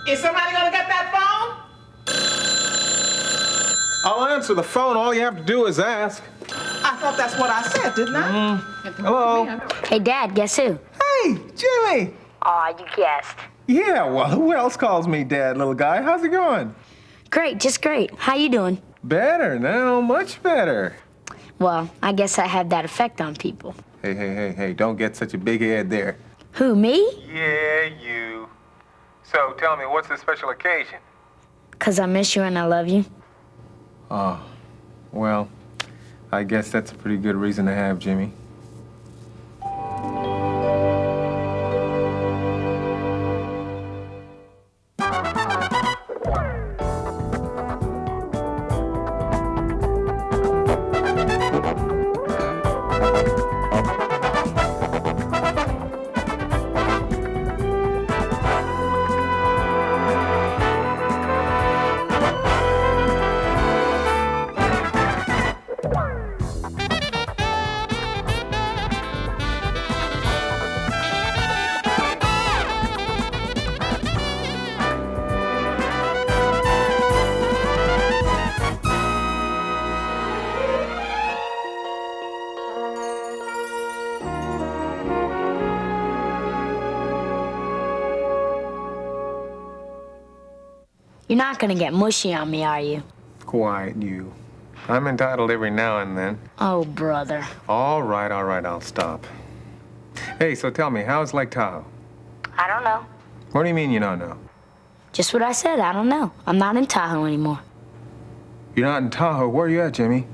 Is somebody gonna get that phone? I'll answer the phone. All you have to do is ask. I thought that's what I said, didn't I? Hello? Hey, Dad, guess who? Hey, Jimmy. Aw, you guessed. Yeah, well, who else calls me Dad, little guy? How's it going? Great, just great. How you doing? Better now, much better. Well, I guess I have that effect on people. Hey, don't get such a big head there. Who, me? Yeah, you. So, tell me, what's the special occasion? 'Cause I miss you and I love you. Oh, well, I guess that's a pretty good reason to have, Jimmy. You're not gonna get mushy on me, are you? Quiet, you. I'm entitled every now and then. Oh, brother. All right, I'll stop. Hey, so tell me, how's Lake Tahoe? I don't know. What do you mean you don't know? Just what I said, I don't know. I'm not in Tahoe anymore. You're not in Tahoe. Where are you at, Jimmy?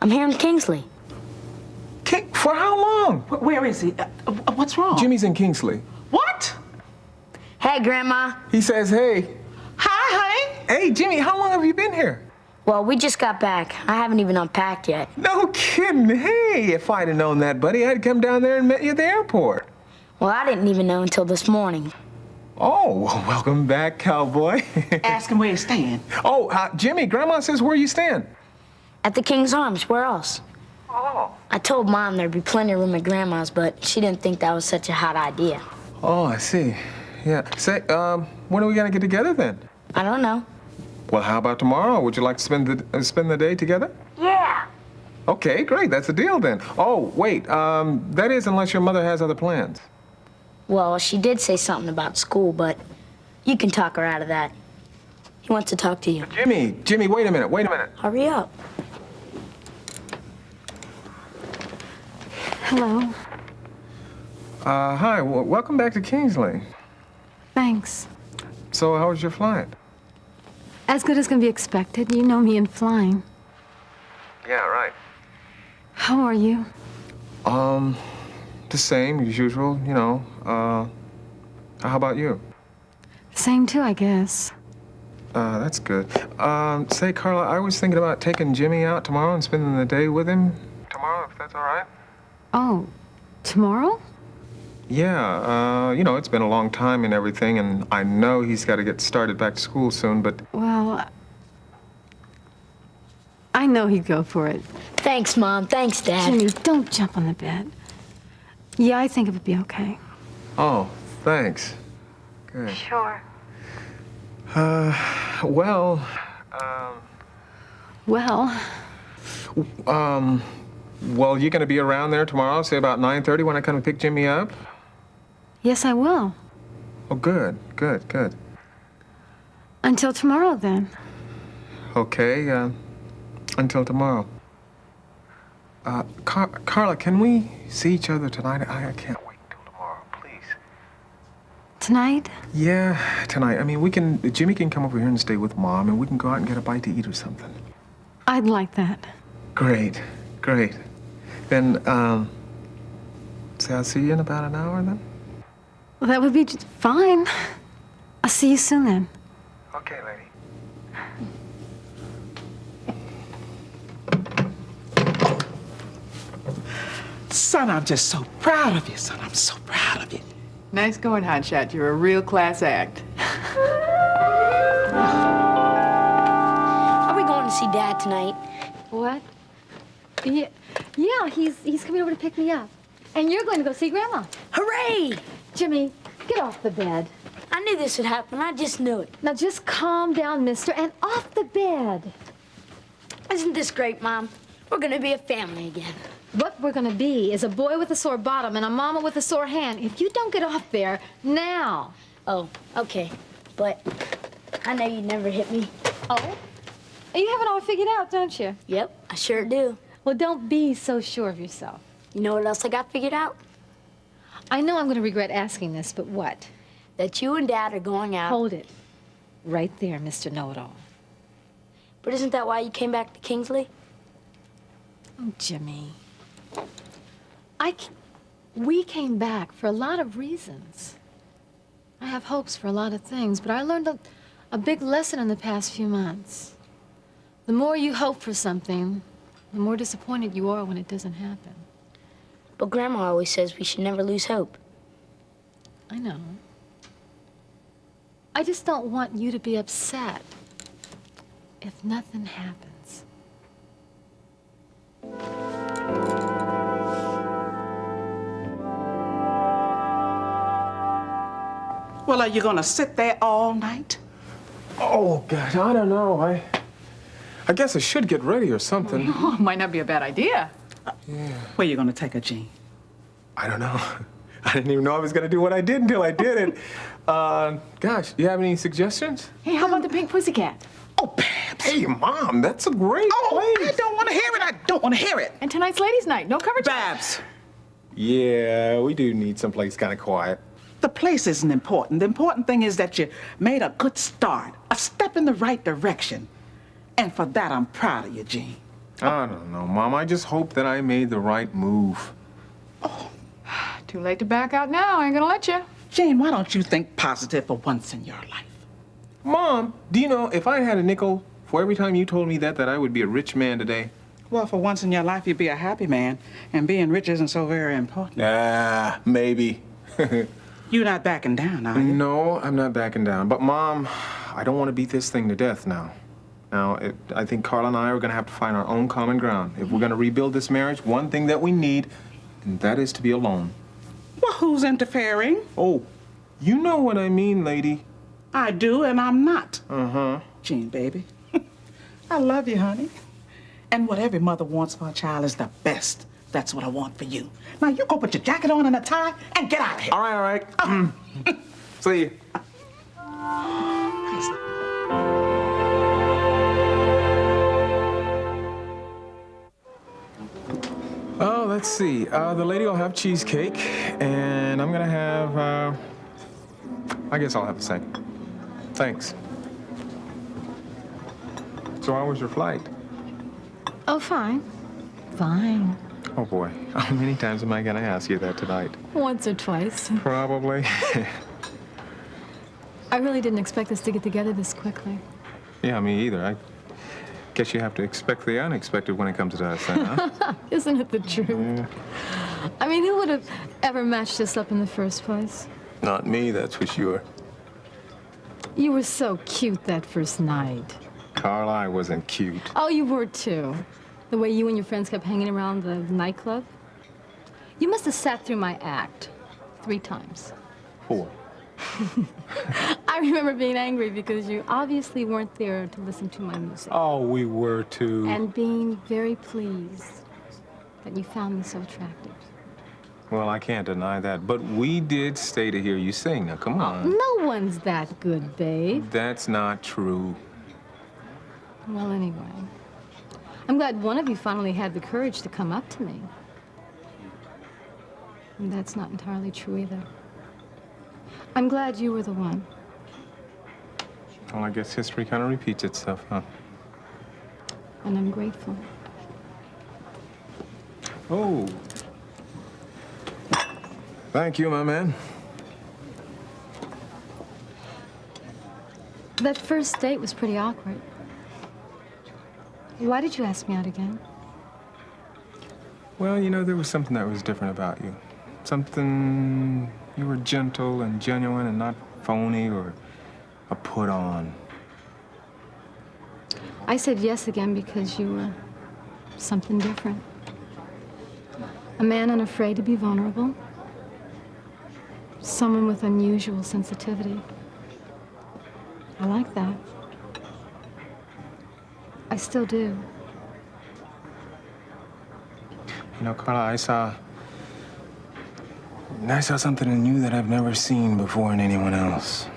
I'm here in Kingsley. For how long? Where is he? What's wrong? Jimmy's in Kingsley. What? Hey, Grandma. He says, hey. Hi, honey. Hey, Jimmy, how long have you been here? Well, we just got back. I haven't even unpacked yet. No kidding. Hey, if I'd have known that, buddy, I'd come down there and met you at the airport. Well, I didn't even know until this morning. Oh, well, welcome back, cowboy. Ask him where he's staying. Oh, Jimmy, Grandma says where you stand. At the King's Arms. Where else? Oh. I told Mom there'd be plenty of room at Grandma's, but she didn't think that was such a hot idea. Oh, I see. Yeah. Say, when are we gonna get together then? I don't know. Well, how about tomorrow? Would you like to spend the day together? Yeah. Okay, great. That's a deal then. Oh, wait. That is unless your mother has other plans. Well, she did say something about school, but you can talk her out of that. He wants to talk to you. Jimmy, wait a minute. Hurry up. Hello. Hi. Welcome back to Kingsley. Thanks. So, how was your flight? As good as can be expected. You know me in flying. Yeah, right. How are you? The same as usual, you know. How about you? Same too, I guess. That's good. Say, Carla, I was thinking about taking Jimmy out tomorrow and spending the day with him. Tomorrow, if that's all right? Oh, tomorrow? Yeah, you know, it's been a long time and everything, and I know he's got to get started back to school soon, but... Well, I know he'd go for it. Thanks, Mom. Thanks, Dad. Jimmy, don't jump on the bed. Yeah, I think it would be okay. Oh, thanks. Good. Sure. Well, Well, well, you gonna be around there tomorrow, say about 9:30 when I come and pick Jimmy up? yes, I will. Oh, good. Until tomorrow, then. Okay, until tomorrow. Carla, can we see each other tonight? I can't wait until tomorrow, please. Tonight? Yeah, tonight. I mean, Jimmy can come over here and stay with Mom, and we can go out and get a bite to eat or something. I'd like that. Great. Then, say I'll see you in about an hour then? Well, that would be fine. I'll see you soon, then. Okay, lady. Son, I'm just so proud of you, son. I'm so proud of you. Nice going, Hotshot. You're a real class act. Are we going to see Dad tonight? What? Yeah, he's coming over to pick me up. And you're going to go see Grandma. Hooray! Jimmy, get off the bed. I knew knew this would happen. I just knew it. Now just calm down, mister, and off the bed. Isn't this great, Mom? We're gonna be a family again. What we're gonna be is a boy with a sore bottom and a mama with a sore hand. If you don't get off there now. Oh, okay. But I know you'd never hit me. Oh? You have it all figured out, don't you? Yep, I sure do. Well, don't be so sure of yourself. You know what else I got figured out? I know I'm gonna regret asking this, but what? That you and Dad are going out. Hold it. Right there, Mr. Know-It-All. But isn't that why you came back to Kingsley? Oh, Jimmy. We came back for a lot of reasons. I have hopes for a lot of things, but I learned a big lesson in the past few months. The more you hope for something, the more disappointed you are when it doesn't happen. But Grandma always says we should never lose hope. I know. I just don't want you to be upset if nothing happens. Well, are you gonna sit there all night? Oh, God, I don't know. I guess I should get ready or something. Oh, might not be a bad idea. Where you gonna take her, Jean? I don't know. I didn't even know I was going to do what I did until I did it. Gosh, you have any suggestions? Hey, how about the Pink Pussycat? Oh, Babs. Hey, Mom, that's a great Oh, place. I don't want to hear it. I don't want to hear it. And tonight's ladies' night. No coverage. Babs, Yeah, we do need someplace kind of quiet. the place isn't important. The important thing is that you made a good start, a step in the right direction. And for that, I'm proud of you, Jean. I don't know, Mom. I just hope that I made the right move. Too late to back out now. I ain't gonna let you. Jean, why don't you think positive for once in your life? Mom, do you know if I had a nickel for every time you told me that I would be a rich man today? Well, for once in your life, you'd be a happy man, and being rich isn't so very important. Ah, maybe. You're not backing down, are you? No, I'm not backing down. But, Mom, I don't want to beat this thing to death now. I think Carla and I are going to have to find our own common ground. If we're going to rebuild this marriage, one thing that we need, and that is to be alone. Well, who's interfering? Oh, you know what I mean, lady. I do, and I'm not. Uh-huh. Jean, baby. I love you, honey. And what every mother wants for a child is the best. That's what I want for you. Now, you go put your jacket on and a tie and get out of here. All right. See you. Oh, let's see. The lady will have cheesecake, and I'm gonna have, I guess I'll have the same. Thanks. So how was your flight? Oh, fine. Fine. Oh, boy. How many times am I gonna ask you that tonight? Once or twice. Probably. I really didn't expect us to get together this quickly. Yeah, me either. I guess you have to expect the unexpected when it comes to us, then, huh? Isn't it the truth? Yeah. I mean, who would have ever matched us up in the first place? Not me, that's for sure. You were so cute that first night. Carl, I wasn't cute. Oh, you were too. The way you and your friends kept hanging around the nightclub. You must have sat through my act 3 times. 4. I remember being angry because you obviously weren't there to listen to my music. Oh, we were too. And being very pleased that you found me so attractive. Well, I can't deny that. But we did stay to hear you sing. Now, come on. No one's that good, babe. That's not true. Well, anyway. I'm glad one of you finally had the courage to come up to me. And that's not entirely true either. I'm glad you were the one. Well, I guess history kind of repeats itself, huh? And I'm grateful. Oh. Thank you, my man. That first date was pretty awkward. Why did you ask me out again? Well, you know, there was something that was different about you. Something... You were gentle and genuine and not phony or a put-on. I said yes again because you were something different. A man unafraid to be vulnerable. Someone with unusual sensitivity. I like that. I still do. You know, Carla, I saw something in you that I've never seen before in anyone else.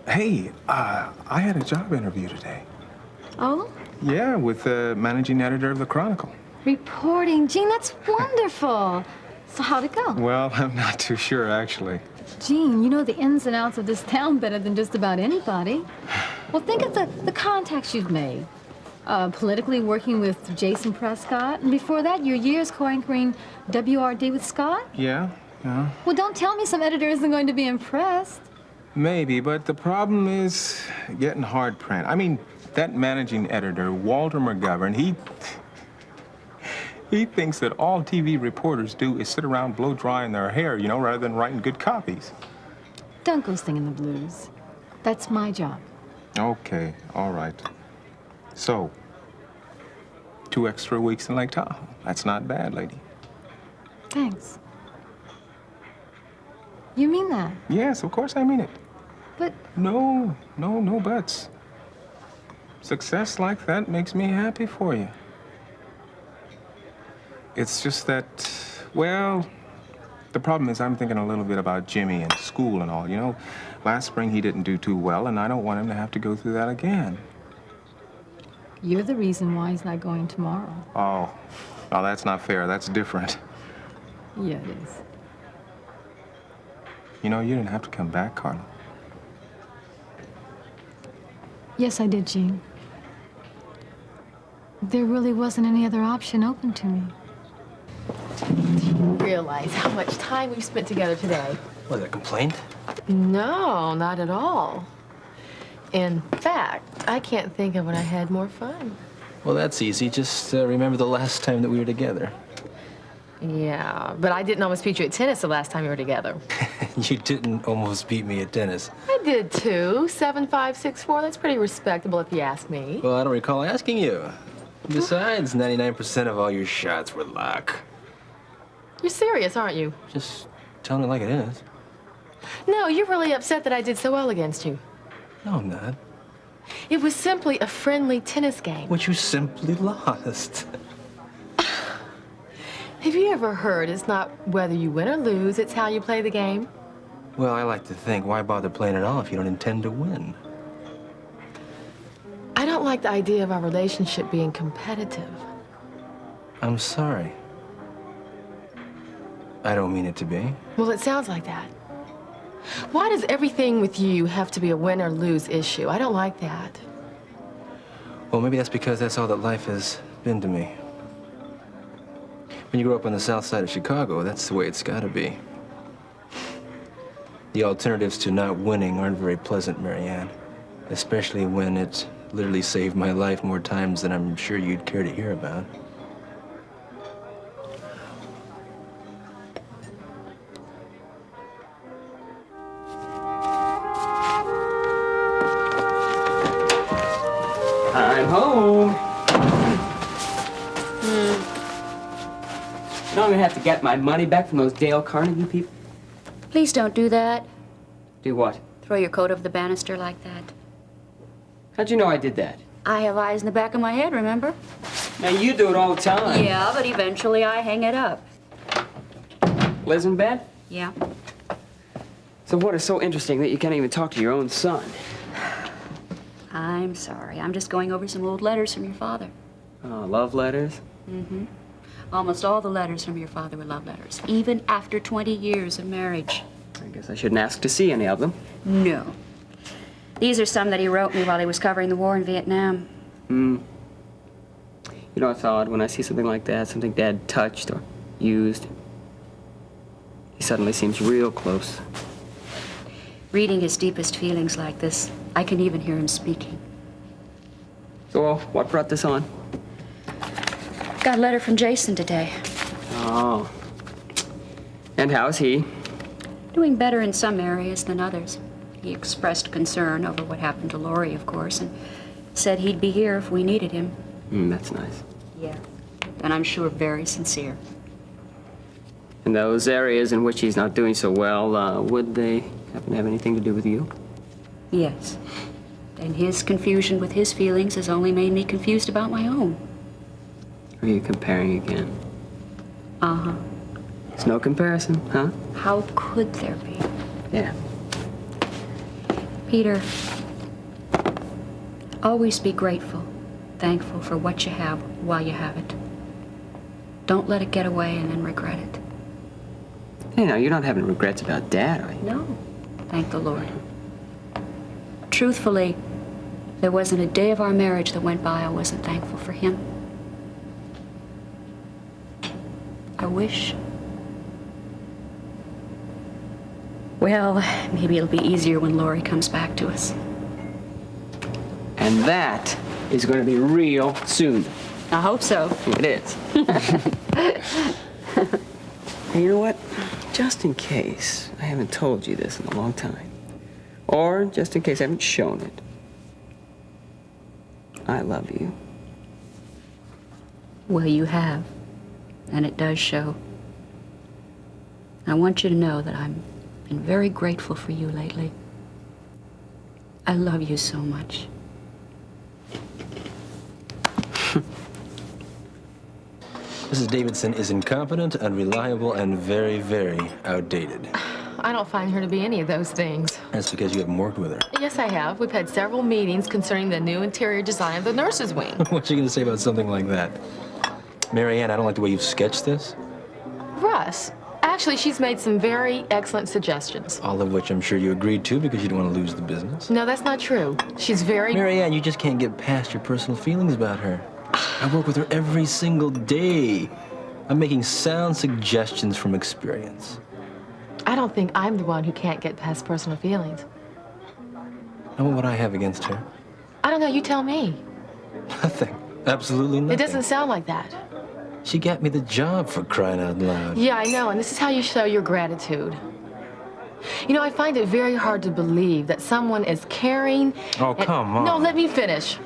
Hey, I had a job interview today. Oh? Yeah, with the managing editor of the Chronicle. Reporting. Gene, that's wonderful. So how'd it go? Well, I'm not too sure, actually. Gene, you know the ins and outs of this town better than just about anybody. Well, think of the contacts you've made. Politically working with Jason Prescott, and before that, your years co-anchoring WRD with Scott. Yeah. Well, don't tell me some editor isn't going to be impressed. Maybe, but the problem is getting hard print. I mean, that managing editor, Walter McGovern, he thinks that all TV reporters do is sit around blow drying their hair, you know, rather than writing good copies. Don't go singing the blues. That's my job. Okay, all right. So, 2 extra weeks in Lake Tahoe. That's not bad, lady. Thanks. You mean that? Yes, of course I mean it. But No buts. Success like that makes me happy for you. It's just that, well, the problem is I'm thinking a little bit about Jimmy and school and all. You know, last spring he didn't do too well, and I don't want him to have to go through that again. you're the reason why he's not going tomorrow. Oh, well, that's not fair. That's different. Yeah, it is. You know, you didn't have to come back, Carla. Yes, I did, Gene. There really wasn't any other option open to me. Realize how much time we've spent together today. Was it a complaint? No, not at all. In fact, I can't think of when I had more fun. Well, that's easy. Just remember the last time that we were together. Yeah, but I didn't almost beat you at tennis the last time we were together. You didn't almost beat me at tennis. I did too. 7-5, 6-4. That's pretty respectable if you ask me. Well, I don't recall asking you. Besides, 99% of all your shots were luck. You're serious, aren't you? Just tell me like it is. No, you're really upset that I did so well against you. No, I'm not. It was simply a friendly tennis game. But you simply lost. Have you ever heard it's not whether you win or lose, it's how you play the game? Well, I like to think, why bother playing at all if you don't intend to win? I don't like the idea of our relationship being competitive. I'm sorry. I don't mean it to be. Well, it sounds like that. Why does everything with you have to be a win or lose issue? I don't like that. Well, maybe that's because that's all that life has been to me. When you grow up on the south side of Chicago, that's the way it's gotta be. The alternatives to not winning aren't very pleasant, Marianne. Especially when it literally saved my life more times than I'm sure you'd care to hear about. I'm home. You know I'm gonna have to get my money back from those Dale Carnegie people. Please don't do that. Do what? Throw your coat over the banister like that. How'd you know I did that? I have eyes in the back of my head, remember? Now you do it all the time. Yeah, but eventually I hang it up. Liz in bed? Yeah. So what is so interesting that you can't even talk to your own son? I'm sorry. I'm just going over some old letters from your father. Oh, love letters? Mm-hmm. Almost all the letters from your father were love letters, even after 20 years of marriage. I guess I shouldn't ask to see any of them. No. These are some that he wrote me while he was covering the war in Vietnam. You know, it's odd when I see something like that, something Dad touched or used. He suddenly seems real close. Reading his deepest feelings like this, I can even hear him speaking. So, what brought this on? Got a letter from Jason today. Oh. And how's he? Doing better in some areas than others. He expressed concern over what happened to Lori, of course, and said he'd be here if we needed him. That's nice. Yeah. And I'm sure very sincere. And those areas in which he's not doing so well, would they happen to have anything to do with you? Yes. And his confusion with his feelings has only made me confused about my own. Are you comparing again? Uh-huh. There's no comparison, huh? How could there be? Yeah. Peter, always be grateful, thankful for what you have while you have it. Don't let it get away and then regret it. Hey, now, you're not having regrets about Dad, are you? No, thank the Lord. Truthfully, there wasn't a day of our marriage that went by I wasn't thankful for him. I wish. Well, maybe it'll be easier when Lori comes back to us. And that is going to be real soon. I hope so. It is. And you know what? Just in case I haven't told you this in a long time, or just in case I haven't shown it, I love you. Well, you have, and it does show. I want you to know that I've been very grateful for you lately. I love you so much. Mrs. Davidson is incompetent, unreliable, and very, very outdated. I don't find her to be any of those things. That's because you haven't worked with her. Yes, I have. We've had several meetings concerning the new interior design of the nurses' wing. What's she going to say about something like that? Mary Ann, I don't like the way you've sketched this. Russ, actually, she's made some very excellent suggestions. All of which I'm sure you agreed to because you didn't want to lose the business. No, that's not true. She's very... Mary Ann, you just can't get past your personal feelings about her. I work with her every single day. I'm making sound suggestions from experience. I don't think I'm the one who can't get past personal feelings. And what would I have against her? I don't know, you tell me. Nothing. Absolutely nothing. It doesn't sound like that. She got me the job, for crying out loud. Yeah, I know, and this is how you show your gratitude. You know, I find it very hard to believe that someone as caring... Oh, come on. No, let me finish.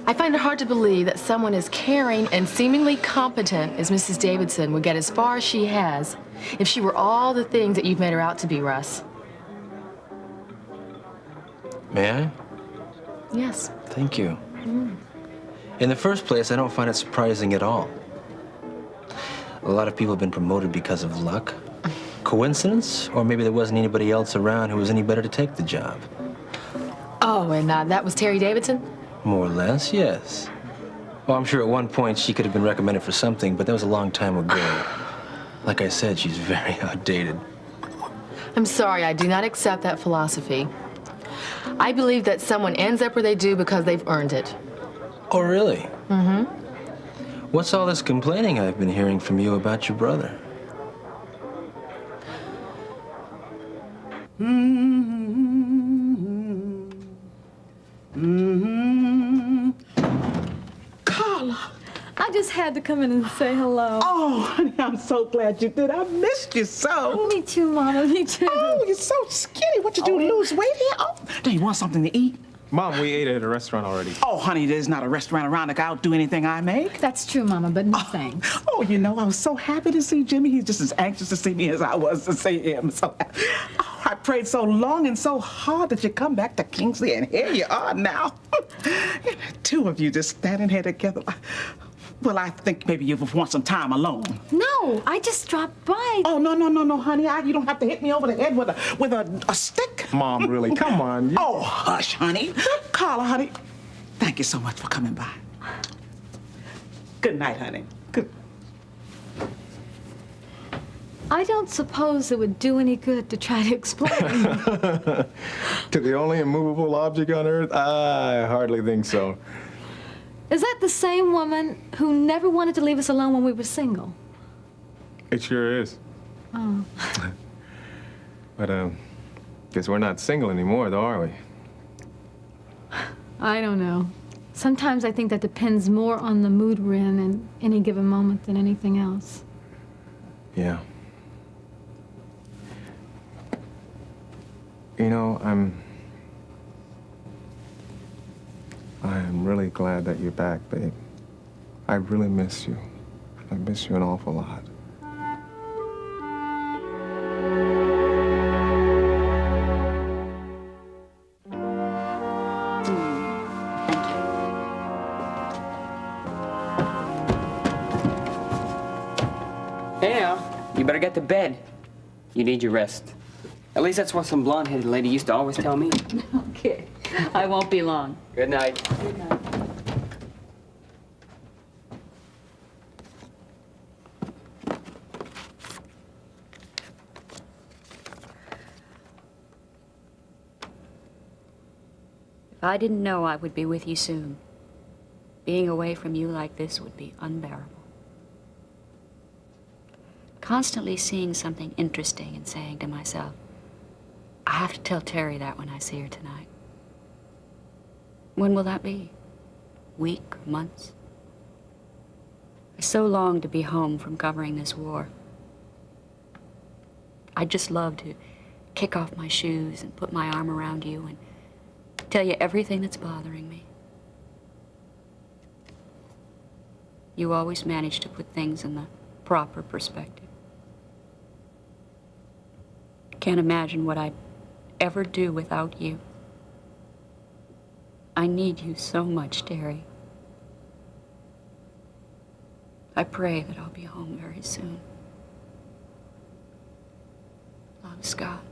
I find it hard to believe that someone as caring and seemingly competent as Mrs. Davidson would get as far as she has if she were all the things that you've made her out to be, Russ. May I? Yes. Thank you. In the first place, I don't find it surprising at all. A lot of people have been promoted because of luck. Coincidence? Or maybe there wasn't anybody else around who was any better to take the job. Oh, and that was Terry Davidson? More or less, yes. Well, I'm sure at one point she could have been recommended for something, but that was a long time ago. Like I said, she's very outdated. I'm sorry, I do not accept that philosophy. I believe that someone ends up where they do because they've earned it. Oh, really? Mm-hmm. What's all this complaining I've been hearing from you about your brother? Carla. I just had to come in and say hello. Oh, honey, I'm so glad you did. I missed you so. Me too, Mama, me too. Oh, you're so skinny. What did you lose weight here? Oh, do you want something to eat? Mom, we ate at a restaurant already. Oh, honey, there's not a restaurant around that can outdo anything I make. That's true, Mama, but no thanks. Oh, you know, I was so happy to see Jimmy. He's just as anxious to see me as I was to see him. So, oh, I prayed so long and so hard that you come back to Kingsley, and here you are now. Two of you just standing here together. Well, I think maybe you want some time alone. No, I just dropped by. Oh, no, honey. You don't have to hit me over the head with a stick. Mom, really, come on. Oh, hush, honey. Carla, honey, thank you so much for coming by. Good night, honey. Good. I don't suppose it would do any good to try to explain. To the only immovable object on Earth? I hardly think so. Is that the same woman who never wanted to leave us alone when we were single? It sure is. Oh. But, guess we're not single anymore, though, are we? I don't know. Sometimes I think that depends more on the mood we're in any given moment than anything else. Yeah. You know, I'm really glad that you're back, babe. I really miss you. I miss you an awful lot. Hey now, you better get to bed. You need your rest. At least that's what some blonde-headed lady used to always tell me. Okay. I won't be long. Good night. Good night. If I didn't know I would be with you soon, being away from you like this would be unbearable. Constantly seeing something interesting and saying to myself, I have to tell Terry that when I see her tonight. When will that be? Week, months? I so long to be home from covering this war. I'd just love to kick off my shoes and put my arm around you and tell you everything that's bothering me. You always manage to put things in the proper perspective. Can't imagine what I'd ever do without you. I need you so much, Terry. I pray that I'll be home very soon. Love, Scott.